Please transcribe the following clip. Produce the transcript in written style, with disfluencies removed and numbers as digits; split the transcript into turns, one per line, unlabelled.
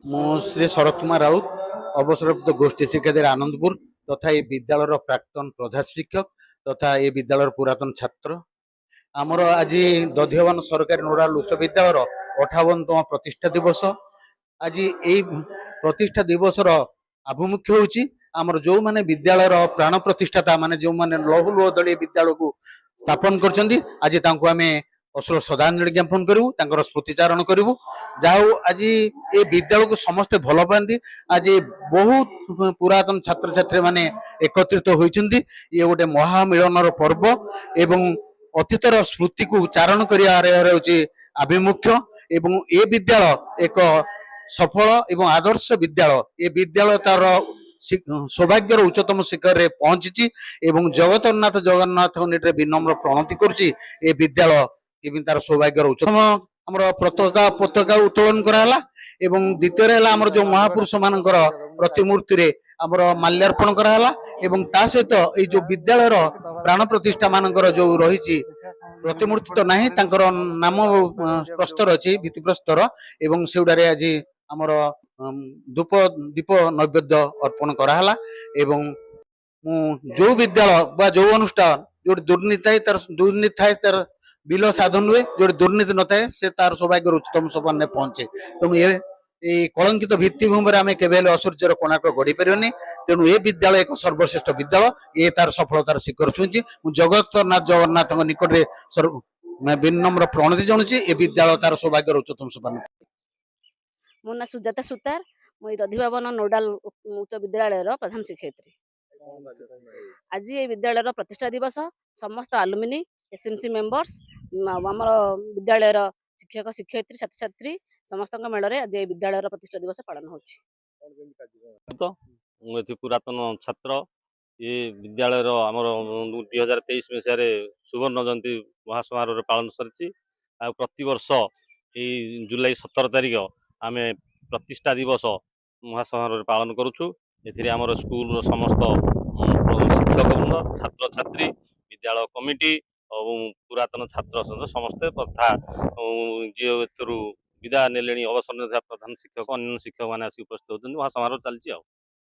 ମୁଁ ଶ୍ରୀ ଶରତ କୁମାର ରାଉତ ଅବସରପ୍ରାପ୍ତ ଗୋଷ୍ଠୀ ଶିକ୍ଷାଧିକାରୀ ଆନନ୍ଦପୁର ତଥା ଏ ବିଦ୍ୟାଳୟର ପ୍ରାକ୍ତନ ପ୍ରଧାନ ଶିକ୍ଷକ ତଥା ଏ ବିଦ୍ୟାଳୟର ପୁରାତନ ଛାତ୍ର। ଆମର ଆଜି ଦଧିବନ ସରକାରୀ ନୋଡାଲ ଉଚ୍ଚ ବିଦ୍ୟାଳୟର 58ତମ ପ୍ରତିଷ୍ଠା ଦିବସ। ଆଜି ଏଇ ପ୍ରତିଷ୍ଠା ଦିବସର ଆଭିମୁଖ୍ୟ ହେଉଛି ଆମର ଯେଉଁମାନେ ବିଦ୍ୟାଳୟର ପ୍ରାଣ ପ୍ରତିଷ୍ଠାତା ମାନେ ଯେଉଁମାନେ ଲୌହ ଲୁହ ଦଳି ବିଦ୍ୟାଳୟକୁ ସ୍ଥାପନ କରିଛନ୍ତି ଆଜି ତାଙ୍କୁ ଆମେ ଅଶ୍ରୁ ଶ୍ରଦ୍ଧାଞ୍ଜଳି ଜ୍ଞାପନ କରିବୁ, ତାଙ୍କର ସ୍ମୃତିଚାରଣ କରିବୁ। ଯାହା ହଉ ଆଜି ଏ ବିଦ୍ୟାଳୟକୁ ସମସ୍ତେ ଭଲ ପାଆନ୍ତି। ଆଜି ବହୁତ ପୁରାତନ ଛାତ୍ରଛାତ୍ରୀ ମାନେ ଏକତ୍ରିତ ହୋଇଛନ୍ତି। ଇଏ ଗୋଟେ ମହାମିଳନର ପର୍ବ ଏବଂ ଅତୀତର ସ୍ମୃତିକୁ ଚାରଣ କରିବାର ହେଉଛି ଆଭିମୁଖ୍ୟ ଏବଂ ଏ ବିଦ୍ୟାଳୟ ଏକ ସଫଳ ଏବଂ ଆଦର୍ଶ ବିଦ୍ୟାଳୟ। ଏ ବିଦ୍ୟାଳୟ ତାର ସୌଭାଗ୍ୟର ଉଚ୍ଚତମ ଶିଖରରେ ପହଞ୍ଚିଛି ଏବଂ ଜଗତରନାଥ ଜଗନ୍ନାଥଙ୍କ ନିକଟରେ ବିନମ୍ର ପ୍ରଣତି କରୁଛି ଏ ବିଦ୍ୟାଳୟ କେମିତି ତାର ସୌଭାଗ୍ୟର ଉଚ୍ଚତମ ଆମର ପତାକା ଉତ୍ତୋଳନ କରାହେଲା ଏବଂ ଦ୍ୱିତୀୟରେ ହେଲା ଆମର ଯୋଉ ମହାପୁରୁଷ ମାନଙ୍କର ପ୍ରତିମୂର୍ତ୍ତିରେ ଆମର ମାଲ୍ୟାର୍ପଣ କରାହେଲା ଏବଂ ତା ସହିତ ଏଇ ଯୋଉ ବିଦ୍ୟାଳୟର ପ୍ରାଣ ପ୍ରତିଷ୍ଠା ମାନଙ୍କର ଯୋଉ ରହିଛି ପ୍ରତିମୂର୍ତ୍ତି ତ ନାହିଁ, ତାଙ୍କର ନାମ ପ୍ରସ୍ତର ଅଛି ଭିତ୍ତିପ୍ରସ୍ତର ଏବଂ ସେଗୁଡାରେ ଆଜି ଆମର ଧୂପ ଦୀପ ନୈବେଦ୍ୟ ଅର୍ପଣ କରାହେଲା ଏବଂ ମୁଁ ଯୋଉ ବିଦ୍ୟାଳୟ ବା ଯୋଉ ଅନୁଷ୍ଠାନ ଯୋଉଠି ଦୁର୍ନୀତି ଥାଏ ତାର ବିଲ ସାଧନ ହୁଏ, ଯୋଉଠି ଦୁର୍ନୀତି ନଥାଏ ସେ ତାର ସୌଭାଗ୍ୟର ଉଚ୍ଚତମ ସୋପାନରେ ପହଞ୍ଚେ। ତେଣୁ এই কলঙ্কিত ভিত্তিভୂମିରେ ଆମେ କେବେ ହେଲେ ଅସୂର୍ଯ୍ୟର କୋଣାର୍କ ଗଢି ପାରିବନି। ତେଣୁ ଏ ବିଦ୍ୟାଳୟ ଏକ ସର୍ବଶ୍ରେଷ୍ଠ ବିଦ୍ୟାଳୟ, ଏ ତାର ସଫଳତାର ଶିଖର ଛୁଇଁଛି। ମୁଁ ଜଗତରନାଥ ଜଗନ୍ନାଥଙ୍କ ନିକଟରେ ବିନମ୍ର ପ୍ରଣତି ଜଣାଉଛି ଏ ବିଦ୍ୟାଳୟ ତାର ସୌଭାଗ୍ୟର ଉଚ୍ଚତମ ସୋପାନ।
ମୋ ନାଁ ସୁଜାତା ସୁତାର। ମୁଁ ଏଇ ଦଧିବାବନ ନୋଡାଲ ଉଚ୍ଚ ବିଦ୍ୟାଳୟର ପ୍ରଧାନ ଶିକ୍ଷୟିତ୍ରୀ। ଆଜି এই ବିଦ୍ୟାଳୟର ପ୍ରତିଷ୍ଠା ଦିବସ। ସମସ୍ତ ଆଲୁମିନି ଏସଏମସି ମେମ୍ବର୍ସ ଆମର ବିଦ୍ୟାଳୟର ଶିକ୍ଷକ ଶିକ୍ଷୟିତ୍ରୀ ଛାତ୍ରଛାତ୍ରୀ ସମସ୍ତଙ୍କ ମେଳରେ ଆଜି এই ବିଦ୍ୟାଳୟର ପ୍ରତିଷ୍ଠା ଦିବସ ପାଳନ ହେଉଛି।
ମୁଁ ଏଠି ପୁରାତନ ଛାତ୍ର। ଏ ବିଦ୍ୟାଳୟର ଆମର 2023 ମସିହାରେ ସୁବର୍ଣ୍ଣ ଜୟନ୍ତୀ ମହାସମାରୋହରେ ପାଳନ ସରିଛି। ଆଉ ପ୍ରତିବର୍ଷ ଏଇ ଜୁଲାଇ 17 ତାରିଖ ଆମେ ପ୍ରତିଷ୍ଠା ଦିବସ ମହାସମାରୋହରେ ପାଳନ କରୁଛୁ। ଏଥିରେ ଆମର ସ୍କୁଲର ସମସ୍ତ ଶିକ୍ଷକବୃନ୍ଦ, ଛାତ୍ରଛାତ୍ରୀ, ବିଦ୍ୟାଳୟ କମିଟି ଏବଂ ପୁରାତନ ଛାତ୍ର ସମସ୍ତେ ତଥା ଯିଏ ଏଥିରୁ ବିଦାୟ ନେଲେଣି ଅବସର ନେଇଥିବା ପ୍ରଧାନ ଶିକ୍ଷକ ଅନ୍ୟାନ୍ୟ ଶିକ୍ଷକମାନେ ଆସି ଉପସ୍ଥିତ ହେଉଛନ୍ତି। ମହାସମାରୋହ ଚାଲିଛି ଆଉ।